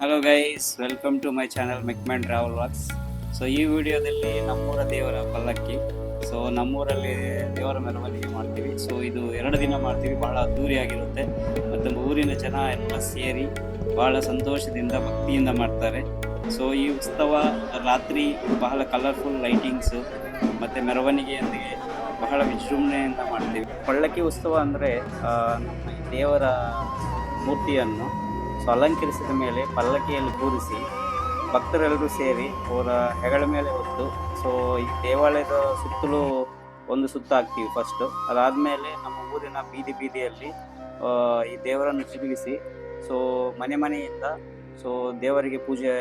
Hello guys, welcome to my channel McMan travel walks. So ಈ ವಿಡಿಯೋದಲ್ಲಿ ನಮ್ಮೂರ ದೇವರ ಪಲ್ಲಕ್ಕಿ. ಸೊ ನಮ್ಮೂರಲ್ಲಿ ದೇವರ ಮೆರವಣಿಗೆ ಮಾಡ್ತೀವಿ. ಸೊ ಇದು 2 ದಿನ ಮಾಡ್ತೀವಿ. ಭಾಳ ಅದ್ದೂರಿಯಾಗಿರುತ್ತೆ ಮತ್ತು ಊರಿನ ಜನ ಎಲ್ಲ ಸೇರಿ ಭಾಳ ಸಂತೋಷದಿಂದ ಭಕ್ತಿಯಿಂದ ಮಾಡ್ತಾರೆ. ಸೊ ಈ ಉತ್ಸವ ರಾತ್ರಿ ಬಹಳ ಕಲರ್ಫುಲ್ ಲೈಟಿಂಗ್ಸು ಮತ್ತು ಮೆರವಣಿಗೆಯೊಂದಿಗೆ ಬಹಳ ವಿಜೃಂಭಣೆಯಿಂದ ಮಾಡ್ತೀವಿ. ಪಲ್ಲಕ್ಕಿ ಉತ್ಸವ ಅಂದರೆ ದೇವರ ಮೂರ್ತಿಯನ್ನು ಅಲಂಕರಿಸಿದ ಮೇಲೆ ಪಲ್ಲಕ್ಕಿಯಲ್ಲಿ ಕೂರಿಸಿ ಭಕ್ತರೆಲ್ಲರೂ ಸೇರಿ ಅವರ ಹೆಗಲ ಮೇಲೆ ಹೊತ್ತು ಸೊ ಈ ದೇವಾಲಯದ ಸುತ್ತಲೂ ಒಂದು ಸುತ್ತ ಹಾಕ್ತೀವಿ ಫಸ್ಟು. ಅದಾದಮೇಲೆ ನಮ್ಮ ಊರಿನ ಬೀದಿಯಲ್ಲಿ ಈ ದೇವರನ್ನು ತಿರುಗಿಸಿ ಸೊ ಮನೆಯಿಂದ ಸೊ ದೇವರಿಗೆ ಪೂಜೆ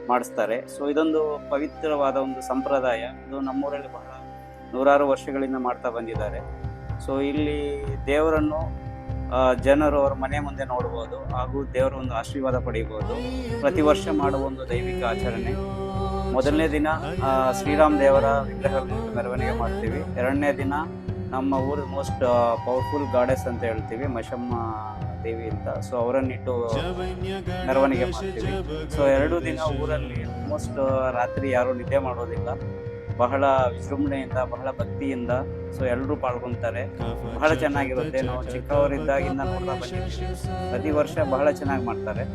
ಮಾಡಿಸ್ತಾರೆ. ಸೊ ಇದೊಂದು ಪವಿತ್ರವಾದ ಒಂದು ಸಂಪ್ರದಾಯ. ಇದು ನಮ್ಮೂರಲ್ಲಿ ಬಹಳ ನೂರಾರು ವರ್ಷಗಳಿಂದ ಮಾಡ್ತಾ ಬಂದಿದ್ದಾರೆ. ಸೊ ಇಲ್ಲಿ ದೇವರನ್ನು ಜನರು ಅವರ ಮನೆ ಮುಂದೆ ನೋಡ್ಬೋದು ಹಾಗೂ ದೇವರ ಒಂದು ಆಶೀರ್ವಾದ ಪಡೆಯಬಹುದು. ಪ್ರತಿ ವರ್ಷ ಮಾಡುವ ಒಂದು ದೈವಿಕ ಆಚರಣೆ. ಮೊದಲನೇ ದಿನ ಶ್ರೀರಾಮ್ ದೇವರ ವಿಗ್ರಹ ಮೆರವಣಿಗೆ ಮಾಡ್ತೀವಿ. 2ನೇ ದಿನ ನಮ್ಮ ಊರ ಮೋಸ್ಟ್ ಪವರ್ಫುಲ್ ಗಾಡೆಸ್ ಅಂತ ಹೇಳ್ತೀವಿ, ಮಶಮ್ಮ ದೇವಿ ಅಂತ. ಸೊ ಅವರನ್ನಿಟ್ಟು ಮೆರವಣಿಗೆ ಮಾಡ್ತೀವಿ. ಸೊ 2 ದಿನ ಊರಲ್ಲಿ ಆಲ್ಮೋಸ್ಟ್ ರಾತ್ರಿ ಯಾರೂ ನಿದ್ದೆ ಮಾಡೋದಿಲ್ಲ. ಬಹಳ ವಿಜೃಂಭಣೆಯಿಂದ ಬಹಳ ಭಕ್ತಿಯಿಂದ ಸೊ ಎಲ್ಲರೂ ಪಾಲ್ಗೊಳ್ತಾರೆ. ಬಹಳ ಚೆನ್ನಾಗಿರುತ್ತೆ. ನಾವು ಚಿಕ್ಕವರಿದ್ದಾಗಿಂದ ನೋಡ್ತಾ ಬಂದಿದ್ದೀವಿ. ಪ್ರತಿ ವರ್ಷ ಬಹಳ ಚೆನ್ನಾಗಿ ಮಾಡ್ತಾರೆ.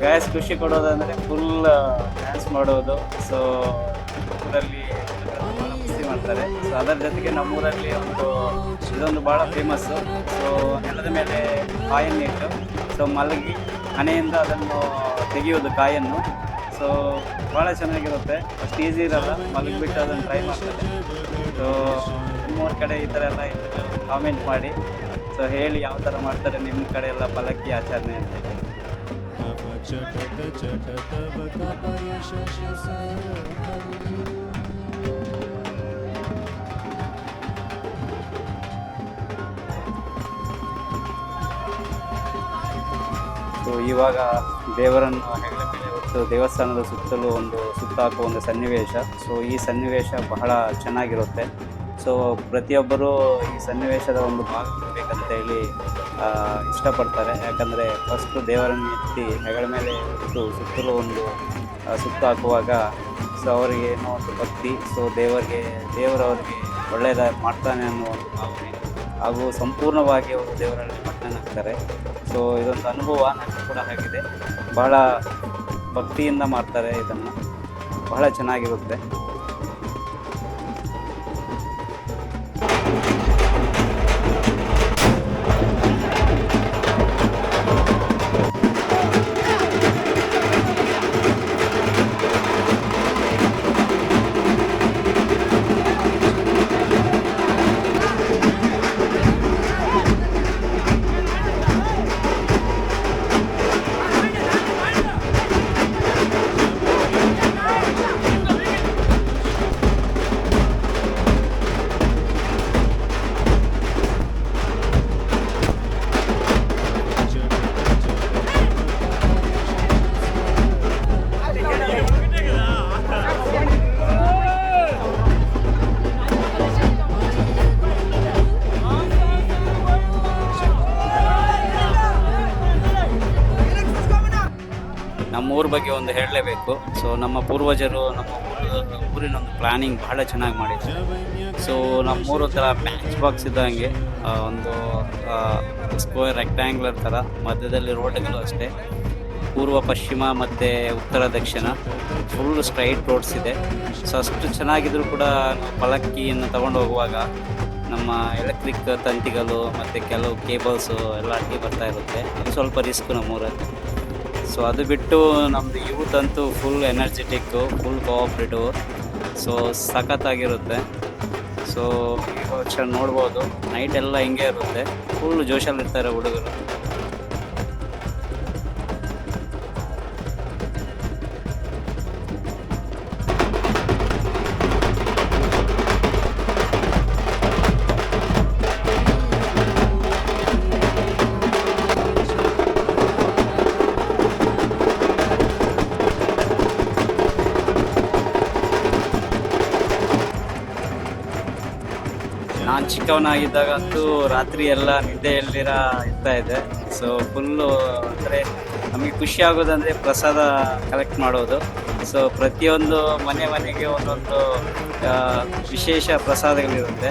ಗ್ಯಾಸ್ ಖುಷಿ ಕೊಡೋದಂದರೆ ಫುಲ್ ಡ್ಯಾನ್ಸ್ ಮಾಡೋದು. ಸೊ ಊರಲ್ಲಿ ಭಾಳ ಖುಷಿ ಮಾಡ್ತಾರೆ. ಸೊ ಅದರ ಜೊತೆಗೆ ನಮ್ಮೂರಲ್ಲಿ ಇದೊಂದು ಭಾಳ ಫೇಮಸ್ಸು. ಸೊ ನೆಲದ ಮೇಲೆ ಕಾಯನ್ನಿಟ್ಟು ಸೊ ಮಲಗಿ ಹಣೆಯಿಂದ ಅದನ್ನು ತೆಗೆಯೋದು ಕಾಯನ್ನು. ಸೊ ಭಾಳ ಚೆನ್ನಾಗಿರುತ್ತೆ. ಅಷ್ಟು ಈಸಿ ಇರಲ್ಲ. ಮಲಗಿಬಿಟ್ಟು ಅದನ್ನು ಟ್ರೈ ಮಾಡ್ತಾರೆ. ಸೊ ನಿಮ್ಮೂರ ಕಡೆ ಈ ಥರ ಎಲ್ಲ ಕಾಮೆಂಟ್ ಮಾಡಿ ಸೊ ಹೇಳಿ ಯಾವ ಥರ ಮಾಡ್ತಾರೆ ನಿಮ್ಮ ಕಡೆ ಎಲ್ಲ ಪಲ್ಲಕ್ಕಿ ಆಚರಣೆ ಅಂತ ಹೇಳಿ. ಸೊ ಇವಾಗ ದೇವರನ್ನು ಹೆಗಲ ಮೇಲೆ ಹೊತ್ತು ದೇವಸ್ಥಾನದ ಸುತ್ತಲೂ ಒಂದು ಸುತ್ತ ಹಾಕುವ ಒಂದು ಸನ್ನಿವೇಶ. ಸೊ ಈ ಸನ್ನಿವೇಶ ಬಹಳ ಚೆನ್ನಾಗಿರುತ್ತೆ. ಸೊ ಪ್ರತಿಯೊಬ್ಬರೂ ಈ ಸನ್ನಿವೇಶದ ಒಂದು ಭಾಗ ಬೇಕಂತ ಹೇಳಿ ಇಷ್ಟಪಡ್ತಾರೆ. ಯಾಕಂದರೆ ಫಸ್ಟು ದೇವರನ್ನು ಎತ್ತಿ ಹೆಗಲ ಮೇಲೆ ಹೊತ್ತು ಸುತ್ತಲೂ ಒಂದು ಸುತ್ತ ಹಾಕುವಾಗ ಸೊ ಅವರಿಗೆ ಏನೋ ಒಂದು ಭಕ್ತಿ, ಸೊ ದೇವರವರಿಗೆ ಒಳ್ಳೆಯದ ಮಾಡ್ತಾನೆ ಅನ್ನೋ ಒಂದು ಭಾವನೆ ಹಾಗೂ ಸಂಪೂರ್ಣವಾಗಿ ಅವರು ದೇವರಲ್ಲಿ ಮಗ್ನನಾಗ್ತಾರೆ. ಸೊ ಇದೊಂದು ಅನುಭವ ನನಗೆ ಕೂಡ ಆಗಿದೆ. ಬಹಳ ಭಕ್ತಿಯಿಂದ ಮಾಡ್ತಾರೆ ಇದನ್ನು. ಬಹಳ ಚೆನ್ನಾಗಿರುತ್ತೆ. ನಮ್ಮ ಊರ ಬಗ್ಗೆ ಒಂದು ಹೇಳಲೇಬೇಕು. ಸೊ ನಮ್ಮ ಪೂರ್ವಜರು ನಮ್ಮ ಊರಿನ ಒಂದು ಪ್ಲ್ಯಾನಿಂಗ್ ಬಹಳ ಚೆನ್ನಾಗಿ ಮಾಡಿದ್ದಾರೆ. ಸೊ ನಮ್ಮೂರು ಥರ ಮ್ಯಾಚ್ ಬಾಕ್ಸ್ ಇದ್ದಂಗೆ ಒಂದು ಸ್ಕ್ವೇರ್ ರೆಕ್ಟ್ಯಾಂಗ್ಯುಲರ್ ಥರ ಮಧ್ಯದಲ್ಲಿ ರೋಡ್ಗಳು ಅಷ್ಟೇ. ಪೂರ್ವ ಪಶ್ಚಿಮ ಮತ್ತು ಉತ್ತರ ದಕ್ಷಿಣ ಫುಲ್ ಸ್ಟ್ರೈಟ್ ರೋಡ್ಸ್ ಇದೆ. ಸೊ ಅಷ್ಟು ಚೆನ್ನಾಗಿದ್ರೂ ಕೂಡ ಪಲ್ಲಕ್ಕಿಯನ್ನು ತಗೊಂಡು ಹೋಗುವಾಗ ನಮ್ಮ ಎಲೆಕ್ಟ್ರಿಕ್ ತಂತಿಗಳು ಮತ್ತು ಕೆಲವು ಕೇಬಲ್ಸು ಎಲ್ಲ ಅಡ್ಡಿ ಬರ್ತಾ ಇರುತ್ತೆ. ಅದು ಸ್ವಲ್ಪ ರಿಸ್ಕು ನಮ್ಮೂರಲ್ಲಿ. ಸೊ ಅದು ಬಿಟ್ಟು ನಮ್ಮದು ಯೂತ್ ಅಂತೂ full energetic, full cooperative. So ಸಖತ್ತಾಗಿರುತ್ತೆ. ಸೊ ಈ ವರ್ಷ ನೋಡ್ಬೋದು ನೈಟ್ ಎಲ್ಲ ಹಿಂಗೆ ಇರುತ್ತೆ, ಫುಲ್ ಜೋಶಲ್ಲಿರ್ತಾರೆ ಹುಡುಗರು. ಚಿಕ್ಕವನಾಗಿದ್ದಾಗ ಅಂತೂ ರಾತ್ರಿ ಎಲ್ಲ ನಿದ್ದೆ ಎಲ್ದಿರ ಇರ್ತಾ ಇದೆ. ಸೊ ಫುಲ್ಲು ಅಂದರೆ ನಮಗೆ ಖುಷಿ ಆಗೋದಂದರೆ ಪ್ರಸಾದ ಕಲೆಕ್ಟ್ ಮಾಡೋದು. ಸೊ ಪ್ರತಿಯೊಂದು ಮನೆಗೆ ಒಂದೊಂದು ವಿಶೇಷ ಪ್ರಸಾದಗಳಿರುತ್ತೆ.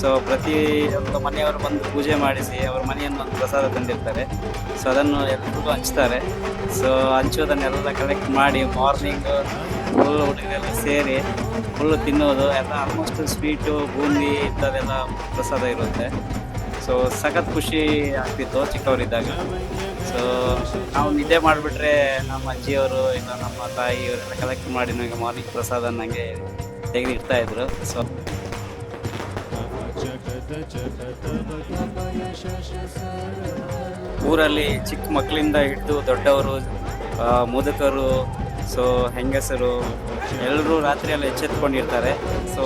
ಸೊ ಪ್ರತಿಯೊಂದು ಮನೆಯವರು ಬಂದು ಪೂಜೆ ಮಾಡಿಸಿ ಅವ್ರ ಮನೆಯನ್ನು ಒಂದು ಪ್ರಸಾದ ತಂದಿರ್ತಾರೆ. ಸೊ ಅದನ್ನು ಎಲ್ಲರಿಗೂ ಹಂಚ್ತಾರೆ. ಸೊ ಹಂಚೋದನ್ನೆಲ್ಲ ಕಲೆಕ್ಟ್ ಮಾಡಿ ಮಾರ್ನಿಂಗು ಫುಲ್ ಹುಡುಗರೆಲ್ಲ ಸೇರಿ ಫುಲ್ಲು ತಿನ್ನೋದು ಎಲ್ಲ. ಆಲ್ಮೋಸ್ಟ್ ಸ್ವೀಟು ಬೂಂದಿ ಇಂಥದ್ದೆಲ್ಲ ಪ್ರಸಾದ ಇರುತ್ತೆ. ಸೊ ಸಖತ್ ಖುಷಿ ಆಗ್ತಿತ್ತು ಚಿಕ್ಕವರಿದ್ದಾಗ. ಸೊ ನಾವು ನಿದ್ದೆ ಮಾಡಿಬಿಟ್ರೆ ನಮ್ಮ ಅಜ್ಜಿಯವರು ಇಲ್ಲ ನಮ್ಮ ತಾಯಿ ಇವರೆಲ್ಲ ಕಲೆಕ್ಟ್ ಮಾಡಿ ನನಗೆ ಮಾರ್ನಿಂಗ್ ಪ್ರಸಾದ ನನಗೆ ತೆಗೆದಿಡ್ತಾ ಇದ್ರು. ಸೊ ಊರಲ್ಲಿ ಚಿಕ್ಕ ಮಕ್ಕಳಿಂದ ಹಿಡಿದು ದೊಡ್ಡವರು, ಮುದುಕರು, ಸೊ ಹೆಂಗಸರು ಎಲ್ಲರೂ ರಾತ್ರಿಯೆಲ್ಲ ಎಚ್ಚೆತ್ಕೊಂಡಿರ್ತಾರೆ. ಸೊ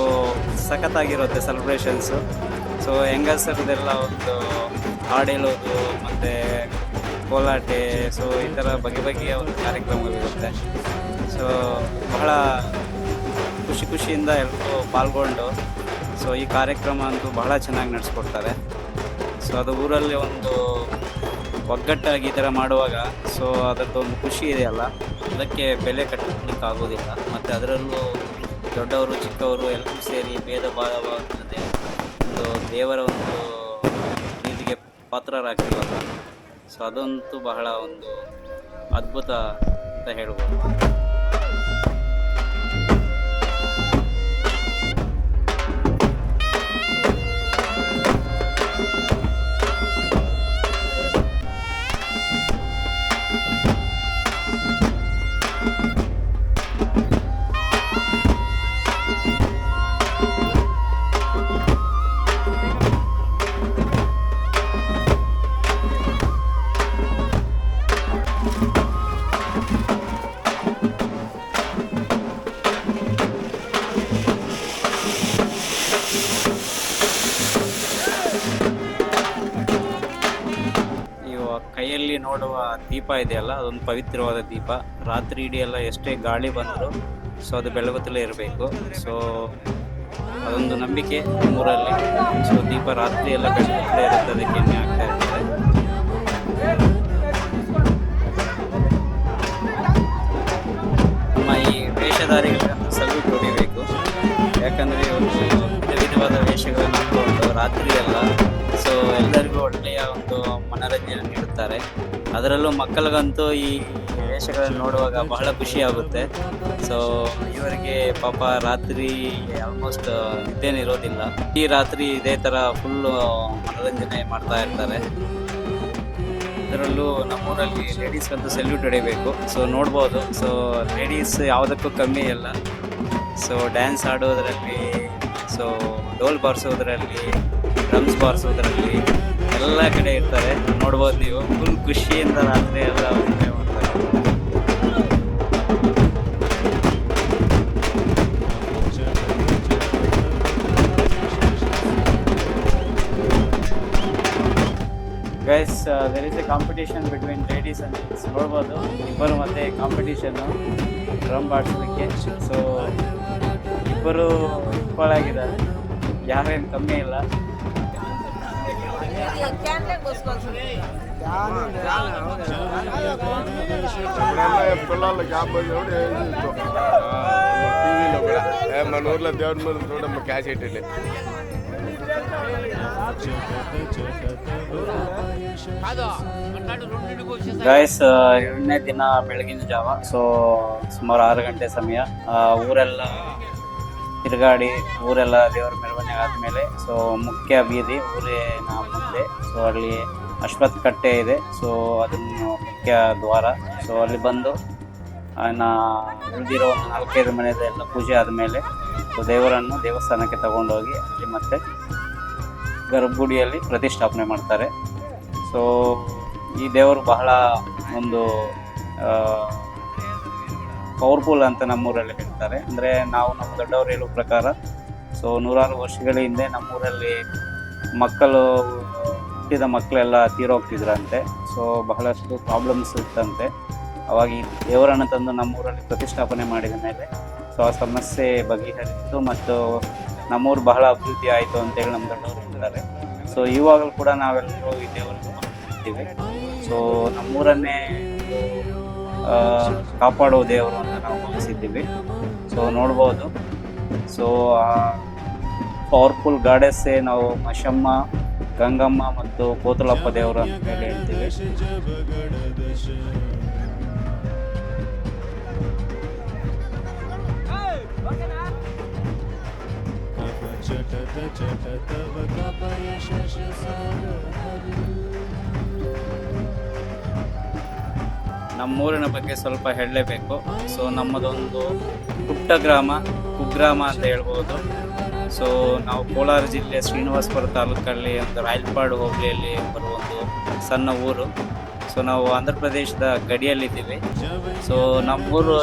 ಸಖತ್ತಾಗಿರುತ್ತೆ ಸೆಲೆಬ್ರೇಷನ್ಸು. ಸೊ ಹೆಂಗಸರದೆಲ್ಲ ಒಂದು ಹಾಡು ಹೇಳೋದು ಮತ್ತು ಕೋಲಾಟೆ, ಸೊ ಈ ಥರ ಬಗೆಯ ಒಂದು ಕಾರ್ಯಕ್ರಮಗಳಿರುತ್ತೆ. ಸೊ ಬಹಳ ಖುಷಿಯಿಂದ ಎಲ್ಲರೂ ಪಾಲ್ಗೊಂಡು ಸೊ ಈ ಕಾರ್ಯಕ್ರಮ ಅಂತೂ ಬಹಳ ಚೆನ್ನಾಗಿ ನಡೆಸ್ಕೊಡ್ತಾರೆ. ಸೊ ಅದು ಊರಲ್ಲಿ ಒಂದು ಒಗ್ಗಟ್ಟಾಗಿ ಈ ಥರ ಮಾಡುವಾಗ ಸೊ ಅದರದ್ದು ಒಂದು ಖುಷಿ ಇದೆಯಲ್ಲ, ಅದಕ್ಕೆ ಬೆಲೆ ಕಟ್ಟಲಿಕ್ಕಾಗೋದಿಲ್ಲ. ಮತ್ತು ಅದರಲ್ಲೂ ದೊಡ್ಡವರು ಚಿಕ್ಕವರು ಎಲ್ಲರೂ ಸೇರಿ ಭೇದ ಭಾವವಾಗ್ತದೆ ಒಂದು ದೇವರ ಒಂದು ಪ್ರೀತಿಗೆ ಪಾತ್ರರಾಗ್ತೀವಲ್ಲ. ಸೊ ಅದಂತೂ ಬಹಳ ಒಂದು ಅದ್ಭುತ ಅಂತ ಹೇಳ್ಬೋದು. ಕೈಯಲ್ಲಿ ನೋಡುವ ದೀಪ ಇದೆಯಲ್ಲ, ಅದೊಂದು ಪವಿತ್ರವಾದ ದೀಪ. ರಾತ್ರಿ ಇಡೀ ಎಲ್ಲ ಎಷ್ಟೇ ಗಾಳಿ ಬಂದರೂ ಸೊ ಅದು ಬೆಳಗುತ್ತಲೇ ಇರಬೇಕು. ಸೊ ಅದೊಂದು ನಂಬಿಕೆ ನಮ್ಮೂರಲ್ಲಿ. ಸೊ ದೀಪ ರಾತ್ರಿ ಎಲ್ಲ ಬೆಳಗುತ್ತಲೇ ಇರುತ್ತೆ, ಅದಕ್ಕೆ ಎಣ್ಣೆ ಆಗ್ತಾ ಇರ್ತದೆ. ನಮ್ಮ ಈ ವೇಷಧಾರಿಗಳನ್ನು ಸಲ್ಯೂಟ್ ಹೊಡಿಬೇಕು. ಯಾಕಂದರೆ ಒಂದು ವಿಧವಾದ ವೇಷಗಳನ್ನು ಹಾಕೊಂಡು ರಾತ್ರಿ ಎಲ್ಲ ಸೊ ಎಲ್ಲರಿಗೂ ಒಳ್ಳೆಯ ಒಂದು ಮನೋರಂಜನೆ ನೀಡುತ್ತಾರೆ. ಅದರಲ್ಲೂ ಮಕ್ಕಳಿಗಂತೂ ಈ ವೇಷಗಳನ್ನು ನೋಡುವಾಗ ಬಹಳ ಖುಷಿ ಆಗುತ್ತೆ. ಸೊ ಇವರಿಗೆ ಪಾಪ ರಾತ್ರಿ ಆಲ್ಮೋಸ್ಟ್ ನಿದ್ದೆನೇ ಇರೋದಿಲ್ಲ. ಈ ರಾತ್ರಿ ಇದೇ ಥರ ಫುಲ್ಲು ಮನೋರಂಜನೆ ಮಾಡ್ತಾ ಇರ್ತಾರೆ. ಅದರಲ್ಲೂ ನಮ್ಮೂರಲ್ಲಿ ಲೇಡೀಸ್ಗಂತೂ ಸೆಲ್ಯೂಟ್ ಹೊಡಿಬೇಕು. ಸೊ ನೋಡ್ಬೋದು, ಸೊ ಲೇಡೀಸ್ ಯಾವುದಕ್ಕೂ ಕಮ್ಮಿ ಇಲ್ಲ. ಸೊ ಡ್ಯಾನ್ಸ್ ಆಡೋದರಲ್ಲಿ, ಸೊ ಡೋಲ್ ಬಾರಿಸೋದ್ರಲ್ಲಿ, ಡ್ರಮ್ಸ್ ಬಾರಿಸೋದ್ರಲ್ಲಿ ಎಲ್ಲ ಕಡೆ ಇರ್ತಾರೆ. ನೋಡ್ಬೋದು ನೀವು, ಫುಲ್ ಖುಷಿಯಿಂದ ರಾತ್ರಿ ಎಲ್ಲ ಎಂಜಾಯ್ ಮಾಡ್ತಾರೆ. Guys, there is a competition between ladies and gents. ನೋಡ್ಬೋದು ಇಬ್ಬರು ಮತ್ತೆ ಕಾಂಪಿಟೇಷನ್ನು ಡ್ರಮ್ ಬಾರಿಸೋದಕ್ಕೆ. ಸೊ ಇಬ್ಬರು ಈಕ್ವಲ್ ಆಗಿದ್ದಾರೆ, ಯಾರೇನು ಕಮ್ಮಿ ಇಲ್ಲ. మన ఊర్లో దేవుడి ముందు చూడమ్మ క్యాసెట్ ಗೈಸ್, ಎರಡನೇ ದಿನ ಬೆಳಗಿನ ಜಾವ. ಸೊ ಸುಮಾರು 6 ಗಂಟೆ ಸಮಯ. ಊರೆಲ್ಲ ತಿರುಗಾಡಿ ಊರೆಲ್ಲ ದೇವರ ಮೆರವಣಿಗೆ ಆದಮೇಲೆ ಸೊ ಮುಖ್ಯ ಬೀದಿ ಊರಿನ ಮುಂದೆ, ಸೊ ಅಲ್ಲಿ ಅಶ್ವತ್ಥ ಕಟ್ಟೆ ಇದೆ. ಸೊ ಅದನ್ನು ಮುಖ್ಯ ದ್ವಾರ. ಸೊ ಅಲ್ಲಿ ಬಂದು ಉಳಿದಿರೋ ಒಂದು 4-5 ಮನೆಯದೆಲ್ಲ ಪೂಜೆ ಆದಮೇಲೆ ಸೊ ದೇವರನ್ನು ದೇವಸ್ಥಾನಕ್ಕೆ ತಗೊಂಡೋಗಿ ಅಲ್ಲಿ ಮತ್ತೆ ಗರ್ಭಗುಡಿಯಲ್ಲಿ ಪ್ರತಿಷ್ಠಾಪನೆ ಮಾಡ್ತಾರೆ. ಸೊ ಈ ದೇವರು ಬಹಳ ಒಂದು ಪವರ್ಫುಲ್ ಅಂತ ನಮ್ಮೂರಲ್ಲಿ ಹೇಳ್ತಾರೆ. ಅಂದರೆ ನಮ್ಮ ದೊಡ್ಡವರು ಹೇಳೋ ಪ್ರಕಾರ ಸೊ 100 ವರ್ಷಗಳ ಹಿಂದೆ ನಮ್ಮೂರಲ್ಲಿ ಹುಟ್ಟಿದ ಮಕ್ಕಳೆಲ್ಲ ತೀರೋಗ್ತಿದ್ರಂತೆ. ಸೊ ಬಹಳಷ್ಟು ಪ್ರಾಬ್ಲಮ್ಸ್ ಇತ್ತಂತೆ. ಅವಾಗ ಈ ದೇವರನ್ನು ತಂದು ನಮ್ಮೂರಲ್ಲಿ ಪ್ರತಿಷ್ಠಾಪನೆ ಮಾಡಿದ ಮೇಲೆ ಸೊ ಆ ಸಮಸ್ಯೆ ಬಗೆಹರಿತು ಮತ್ತು ನಮ್ಮೂರು ಬಹಳ ಅಭಿವೃದ್ಧಿ ಆಯಿತು ಅಂತೇಳಿ ನಮ್ಮ ದೊಡ್ಡವರು ಮಾಡ್ತಿದ್ದಾರೆ. ಸೊ ಇವಾಗಲೂ ಕೂಡ ನಾವೆಲ್ಲರೂ ಈ ದೇವರನ್ನು ಮಾಡ್ತೀವಿ. ಸೊ ನಮ್ಮೂರನ್ನೇ ಕಾಪಾಡುವ ದೇವರು ಅಂತ ನಾವು ಭಾವಿಸಿದ್ದೀವಿ. ಸೊ ನೋಡ್ಬೋದು. ಸೊ ಪವರ್ಫುಲ್ ಗಾಡೆಸ್ಸೇ ನಾವು ಮಶಮ್ಮ, ಗಂಗಮ್ಮ ಮತ್ತು ಕೋತಲಪ್ಪ ದೇವರು ಅಂತ ಹೇಳಿ ಹೇಳ್ತೀವಿ. ನಮ್ಮೂರಿನ ಬಗ್ಗೆ ಸ್ವಲ್ಪ ಹೇಳಲೇಬೇಕು. ಸೊ ನಮ್ಮದೊಂದು ಪುಟ್ಟ ಗ್ರಾಮ, ಕುಗ್ರಾಮ ಅಂತ ಹೇಳ್ಬೋದು. ಸೊ ನಾವು ಕೋಲಾರ ಜಿಲ್ಲೆ ಶ್ರೀನಿವಾಸಪುರ ತಾಲೂಕಲ್ಲಿ ಒಂದು ರಾಯಲ್ಪಾಡು ಹೋಬಳಿಯಲ್ಲಿ ಬರುವ ಒಂದು ಸಣ್ಣ ಊರು. ಸೊ ನಾವು ಆಂಧ್ರ ಪ್ರದೇಶದ ಗಡಿಯಲ್ಲಿದ್ದೀವಿ. ಸೊ ನಮ್ಮೂರು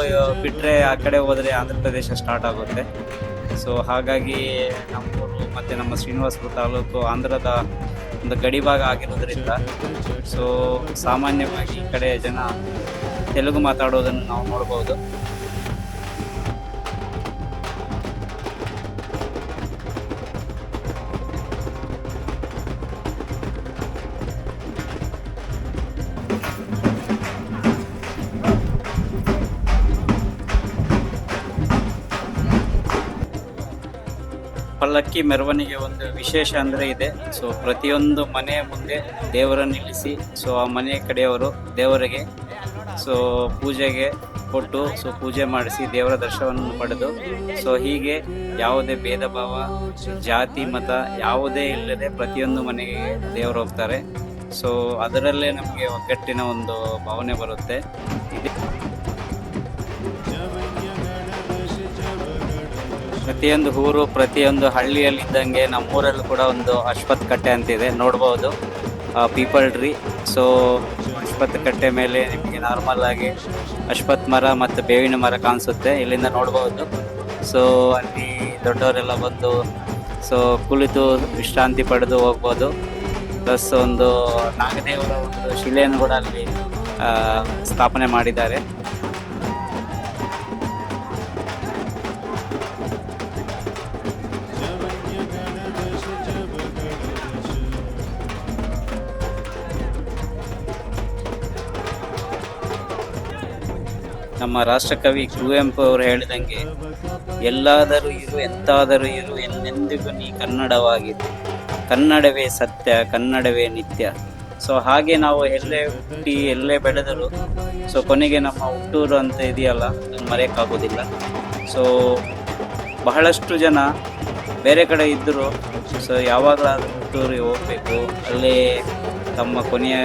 ಬಿಟ್ಟರೆ ಆ ಕಡೆ ಹೋದರೆ ಆಂಧ್ರ ಪ್ರದೇಶ ಸ್ಟಾರ್ಟ್ ಆಗುತ್ತೆ. ಸೊ ಹಾಗಾಗಿ ನಮ್ಮೂರು ಮತ್ತು ನಮ್ಮ ಶ್ರೀನಿವಾಸಪುರ ತಾಲೂಕು ಆಂಧ್ರದ ಒಂದು ಗಡಿ ಭಾಗ ಆಗಿರೋದ್ರಿಂದ ಸೊ ಸಾಮಾನ್ಯವಾಗಿ ಈ ಕಡೆ ಜನ ತೆಲುಗು ಮಾತಾಡೋದನ್ನು ನಾವು ನೋಡ್ಬೋದು. ಪಲ್ಲಕ್ಕಿ ಮೆರವಣಿಗೆ ಒಂದು ವಿಶೇಷ ಅಂದರೆ ಇದೆ. ಸೊ ಪ್ರತಿಯೊಂದು ಮನೆಯ ಮುಂದೆ ದೇವರನ್ನು ನಿಲ್ಲಿಸಿ ಸೊ ಆ ಮನೆಯ ಕಡೆಯವರು ದೇವರಿಗೆ ಸೊ ಪೂಜೆಗೆ ಕೊಟ್ಟು ಸೊ ಪೂಜೆ ಮಾಡಿಸಿ ದೇವರ ದರ್ಶನವನ್ನು ಪಡೆದು ಸೊ ಹೀಗೆ ಯಾವುದೇ ಭೇದ ಭಾವ, ಜಾತಿ, ಮತ ಯಾವುದೇ ಇಲ್ಲದೆ ಪ್ರತಿಯೊಂದು ಮನೆಗೆ ದೇವರು ಹೋಗ್ತಾರೆ. ಸೊ ಅದರಲ್ಲೇ ನಮಗೆ ಒಗ್ಗಟ್ಟಿನ ಒಂದು ಭಾವನೆ ಬರುತ್ತೆ. ಪ್ರತಿಯೊಂದು ಊರು, ಪ್ರತಿಯೊಂದು ಹಳ್ಳಿಯಲ್ಲಿದ್ದಂಗೆ ನಮ್ಮೂರಲ್ಲೂ ಕೂಡ ಒಂದು ಅಶ್ವತ್ಥ ಕಟ್ಟೆ ಅಂತಿದೆ, ನೋಡ್ಬೋದು. People tree. ಸೊ ಅಶ್ವತ್ಥ ಕಟ್ಟೆ ಮೇಲೆ ನಿಮಗೆ ನಾರ್ಮಲ್ ಆಗಿ ಅಶ್ವತ್ಥ ಮರ ಮತ್ತು ಬೇವಿನ ಮರ ಕಾಣಿಸುತ್ತೆ, ಇಲ್ಲಿಂದ ನೋಡ್ಬೋದು. ಸೊ ಅಲ್ಲಿ ದೊಡ್ಡವರೆಲ್ಲ ಬಂದು ಸೊ ಕುಳಿತು ವಿಶ್ರಾಂತಿ ಪಡೆದು ಹೋಗ್ಬೋದು. ಪ್ಲಸ್ ಒಂದು ನಾಗದೇವರ ಒಂದು ಶಿಲೆಯನ್ನು ಕೂಡ ಅಲ್ಲಿ ಸ್ಥಾಪನೆ ಮಾಡಿದ್ದಾರೆ. ನಮ್ಮ ರಾಷ್ಟ್ರಕವಿ ಕುವೆಂಪು ಅವರು ಹೇಳಿದಂಗೆ, ಎಲ್ಲಾದರೂ ಇರು, ಎಂತಾದರೂ ಇರು, ಎಂದೆಂದಿಗೂ ನೀ ಕನ್ನಡವಾಗಿರು, ಕನ್ನಡವೇ ಸತ್ಯ, ಕನ್ನಡವೇ ನಿತ್ಯ. ಸೊ ಹಾಗೆ ನಾವು ಎಲ್ಲೇ ಹುಟ್ಟಿ ಎಲ್ಲೇ ಬೆಳೆದರೂ ಸೊ ಕೊನೆಗೆ ನಮ್ಮ ಹುಟ್ಟೂರು ಅಂತ ಇದೆಯಲ್ಲ, ಅದನ್ನು ಮರೆಯೋಕ್ಕಾಗೋದಿಲ್ಲ. ಸೊ ಬಹಳಷ್ಟು ಜನ ಬೇರೆ ಕಡೆ ಇದ್ದರೂ ಸೊ ಯಾವಾಗಲಾದರೂ ಹುಟ್ಟೂರಿಗೆ ಹೋಗಬೇಕು, ಅಲ್ಲೇ ತಮ್ಮ ಕೊನೆಯ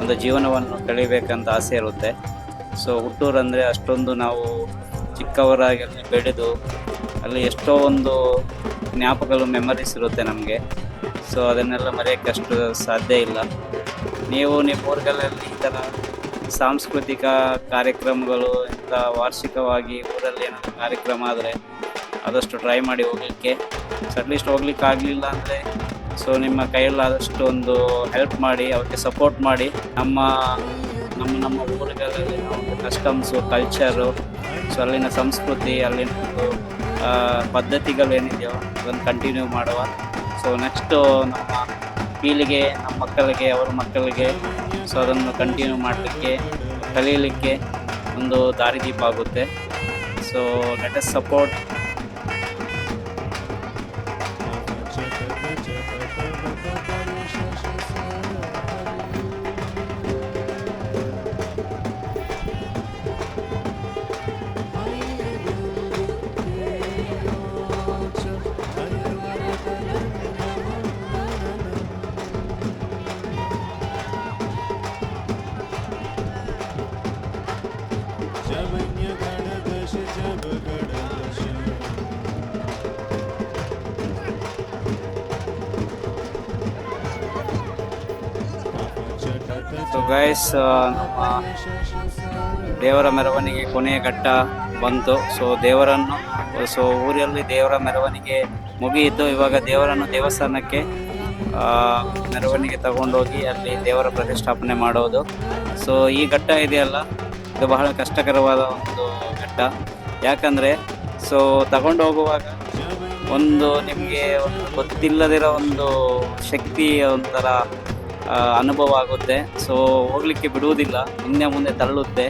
ಒಂದು ಜೀವನವನ್ನು ಕಳಿಬೇಕಂತ ಆಸೆ ಇರುತ್ತೆ. ಸೊ ಹುಟ್ಟೂರು ಅಂದರೆ ಅಷ್ಟೊಂದು ನಾವು ಚಿಕ್ಕವರಾಗಿ ಅಲ್ಲಿ ಬೆಳೆದು ಅಲ್ಲಿ ಎಷ್ಟೋ ಒಂದು ಜ್ಞಾಪಕಗಳು, ಮೆಮರೀಸ್ ಇರುತ್ತೆ ನಮಗೆ. ಸೊ ಅದನ್ನೆಲ್ಲ ಮರೆಯೋಕ್ಕೆ ಅಷ್ಟು ಸಾಧ್ಯ ಇಲ್ಲ. ನೀವು ನಿಮ್ಮ ಊರುಗಳಲ್ಲಿ ಈ ಥರ ಸಾಂಸ್ಕೃತಿಕ ಕಾರ್ಯಕ್ರಮಗಳು, ಇಂಥ ವಾರ್ಷಿಕವಾಗಿ ಊರಲ್ಲಿ ಏನಾದರೂ ಕಾರ್ಯಕ್ರಮ ಆದರೆ ಆದಷ್ಟು ಟ್ರೈ ಮಾಡಿ ಹೋಗಲಿಕ್ಕೆ. ಸೊ ಅಟ್ಲೀಸ್ಟ್ ಹೋಗ್ಲಿಕ್ಕೆ ಆಗಲಿಲ್ಲ ಅಂದರೆ ಸೊ ನಿಮ್ಮ ಕೈಯಲ್ಲಾದಷ್ಟು ಒಂದು ಹೆಲ್ಪ್ ಮಾಡಿ, ಅವಕ್ಕೆ ಸಪೋರ್ಟ್ ಮಾಡಿ. ನಮ್ಮ ಊರುಗಳಲ್ಲಿ ಒಂದು ಕಸ್ಟಮ್ಸು, ಕಲ್ಚರು, ಸೊ ಅಲ್ಲಿನ ಸಂಸ್ಕೃತಿ, ಅಲ್ಲಿನ ಪದ್ಧತಿಗಳೇನಿದೆಯೋ ಅದನ್ನು ಕಂಟಿನ್ಯೂ ಮಾಡುವ. ಸೊ ನೆಕ್ಸ್ಟು ನಮ್ಮ ಪೀಳಿಗೆ, ನಮ್ಮ ಮಕ್ಕಳಿಗೆ, ಅವರ ಮಕ್ಕಳಿಗೆ ಸೊ ಅದನ್ನು ಕಂಟಿನ್ಯೂ ಮಾಡಲಿಕ್ಕೆ, ಕಲೀಲಿಕ್ಕೆ ಒಂದು ದಾರಿದೀಪ ಆಗುತ್ತೆ. So let us support. So guys, ನಮ್ಮ ದೇವರ ಮೆರವಣಿಗೆ ಕೊನೆಯ ಘಟ್ಟ ಬಂತು. ಸೊ ಊರಲ್ಲಿ ದೇವರ ಮೆರವಣಿಗೆ ಮುಗಿಯಿತು. ಇವಾಗ ದೇವರನ್ನು ದೇವಸ್ಥಾನಕ್ಕೆ ಮೆರವಣಿಗೆ ತಗೊಂಡೋಗಿ ಅಲ್ಲಿ ದೇವರ ಪ್ರತಿಷ್ಠಾಪನೆ ಮಾಡೋದು. ಸೊ ಈ ಘಟ್ಟ ಇದೆಯಲ್ಲ, ಇದು ಬಹಳ ಕಷ್ಟಕರವಾದ ಒಂದು ಘಟ್ಟ. ಯಾಕಂದರೆ ಸೊ ತಗೊಂಡು ಹೋಗುವಾಗ ಒಂದು ನಿಮಗೆ ಒಂದು ಗೊತ್ತಿಲ್ಲದಿರೋ ಒಂದು ಶಕ್ತಿ ಒಂಥರ ಅನುಭವ ಆಗುತ್ತೆ. ಸೊ ಹೋಗ್ಲಿಕ್ಕೆ ಬಿಡುವುದಿಲ್ಲ, ಹಿಂದೆ ಮುಂದೆ ತಳ್ಳುತ್ತೆ.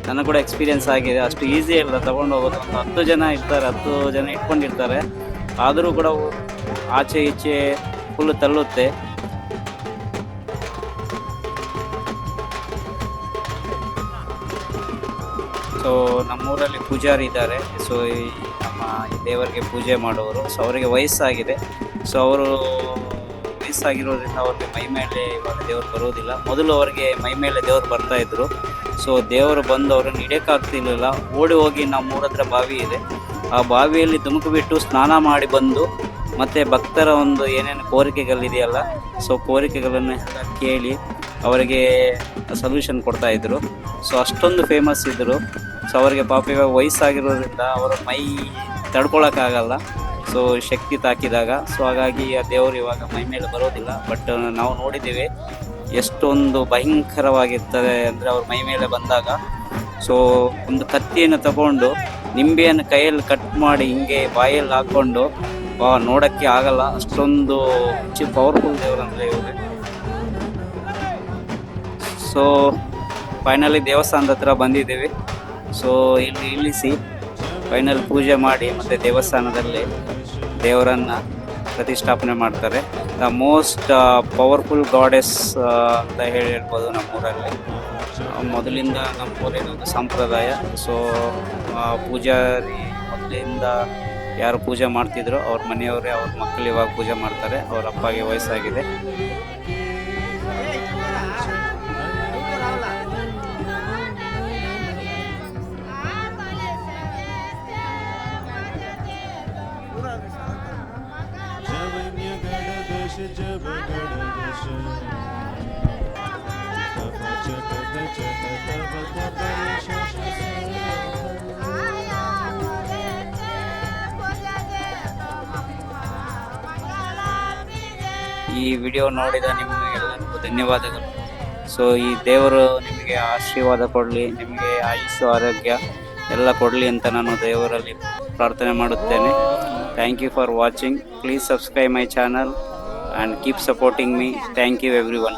ನನಗೆ ಕೂಡ ಎಕ್ಸ್ಪೀರಿಯೆನ್ಸ್ ಆಗಿದೆ. ಅಷ್ಟು ಈಸಿ ಇಲ್ಲ ತಗೊಂಡು ಹೋಗೋದು. ಒಂದು 10 ಜನ ಇರ್ತಾರೆ, 10 ಜನ ಇಟ್ಕೊಂಡಿರ್ತಾರೆ, ಆದರೂ ಕೂಡ ಆಚೆ ಈಚೆ ಫುಲ್ ತಳ್ಳುತ್ತೆ. ಸೊ ನಮ್ಮೂರಲ್ಲಿ ಪೂಜಾರಿ ಇದ್ದಾರೆ. ಸೊ ನಮ್ಮ ಈ ದೇವರಿಗೆ ಪೂಜೆ ಮಾಡೋರು. ಸೊ ಅವರಿಗೆ ವಯಸ್ಸಾಗಿದೆ. ಸೊ ಅವರು ವಯಸ್ಸಾಗಿರೋದ್ರಿಂದ ಅವ್ರಿಗೆ ಮೈ ಮೇಲೆ ಇವಾಗ ದೇವರು ಬರೋದಿಲ್ಲ. ಮೊದಲು ಅವರಿಗೆ ಮೈ ಮೇಲೆ ದೇವರು ಬರ್ತಾಯಿದ್ರು. ಸೊ ದೇವರು ಬಂದು ಅವ್ರನ್ನ ಹಿಡಿಯೋಕ್ಕಾಗ್ತಿರ್ಲಿಲ್ಲ. ಓಡಿ ಹೋಗಿ ನಮ್ಮೂರ ಹತ್ರ ಬಾವಿ ಇದೆ, ಆ ಬಾವಿಯಲ್ಲಿ ಧುಮುಕು ಬಿಟ್ಟು ಸ್ನಾನ ಮಾಡಿ ಬಂದು ಮತ್ತು ಭಕ್ತರ ಒಂದು ಏನೇನು ಕೋರಿಕೆಗಳಿದೆಯಲ್ಲ, ಸೊ ಕೋರಿಕೆಗಳನ್ನು ಕೇಳಿ ಅವರಿಗೆ ಸೊಲ್ಯೂಷನ್ ಕೊಡ್ತಾಯಿದ್ರು. ಸೊ ಅಷ್ಟೊಂದು ಫೇಮಸ್ ಇದ್ದರು. ಸೊ ಅವರಿಗೆ ಪಾಪ ಇವಾಗ ವಯಸ್ಸಾಗಿರೋದ್ರಿಂದ ಅವರ ಮೈ ತಡ್ಕೊಳಕ್ಕಾಗಲ್ಲ. ಸೊ ಶಕ್ತಿ ತಾಕಿದಾಗ. ಸೊ ಹಾಗಾಗಿ ಆ ದೇವರು ಇವಾಗ ಮೈ ಮೇಲೆ ಬರೋದಿಲ್ಲ. ಬಟ್ ನಾವು ನೋಡಿದ್ದೀವಿ ಎಷ್ಟೊಂದು ಭಯಂಕರವಾಗಿರ್ತದೆ ಅಂದರೆ ಅವ್ರ ಮೈ ಮೇಲೆ ಬಂದಾಗ. ಸೊ ಒಂದು ಕತ್ತಿಯನ್ನು ತಗೊಂಡು ನಿಂಬೆಯನ್ನು ಕೈಯಲ್ಲಿ ಕಟ್ ಮಾಡಿ ಹಿಂಗೆ ಬಾಯಲ್ಲಿ ಹಾಕ್ಕೊಂಡು ನೋಡೋಕ್ಕೆ ಆಗಲ್ಲ, ಅಷ್ಟೊಂದು ಪವರ್ಫುಲ್ ದೇವರು ಅಂದರೆ ಇವರು. ಸೊ ಫೈನಲಿ ದೇವಸ್ಥಾನದ ಹತ್ರ ಬಂದಿದ್ದೀವಿ. ಸೊ ಇಲ್ಲಿ ಇಳಿಸಿ ಫೈನಲ್ ಪೂಜೆ ಮಾಡಿ ಮತ್ತು ದೇವಸ್ಥಾನದಲ್ಲಿ ದೇವರನ್ನು ಪ್ರತಿಷ್ಠಾಪನೆ ಮಾಡ್ತಾರೆ. ದ ಮೋಸ್ಟ್ ಪವರ್ಫುಲ್ ಗಾಡೆಸ್ ಅಂತ ಹೇಳ್ಬೋದು ನಮ್ಮೂರಲ್ಲಿ. ಮೊದಲಿಂದ ನಮ್ಮೂರಿನೊಂದು ಸಂಪ್ರದಾಯ. ಸೊ ಪೂಜಾರಿ ಮೊದಲಿಂದ ಯಾರು ಪೂಜೆ ಮಾಡ್ತಿದ್ರು ಅವ್ರ ಮನೆಯವರೇ ಅವ್ರ ಮಕ್ಕಳು ಇವಾಗ ಪೂಜೆ ಮಾಡ್ತಾರೆ. ಅವ್ರ ಅಪ್ಪಗೆ ವಯಸ್ಸಾಗಿದೆ. ಈ ವಿಡಿಯೋ ನೋಡಿದ ನಿಮಗೆಲ್ಲರಿಗೂ ಧನ್ಯವಾದಗಳು. ಸೊ ಈ ದೇವರು ನಿಮಗೆ ಆಶೀರ್ವಾದ ಕೊಡಲಿ, ನಿಮಗೆ ಆಯುಸ್ಸು ಆರೋಗ್ಯ ಎಲ್ಲ ಕೊಡಲಿ ಅಂತ ನಾನು ದೇವರಲ್ಲಿ ಪ್ರಾರ್ಥನೆ ಮಾಡುತ್ತೇನೆ. Thank you for watching. Please subscribe my channel and keep supporting me. Thank you everyone.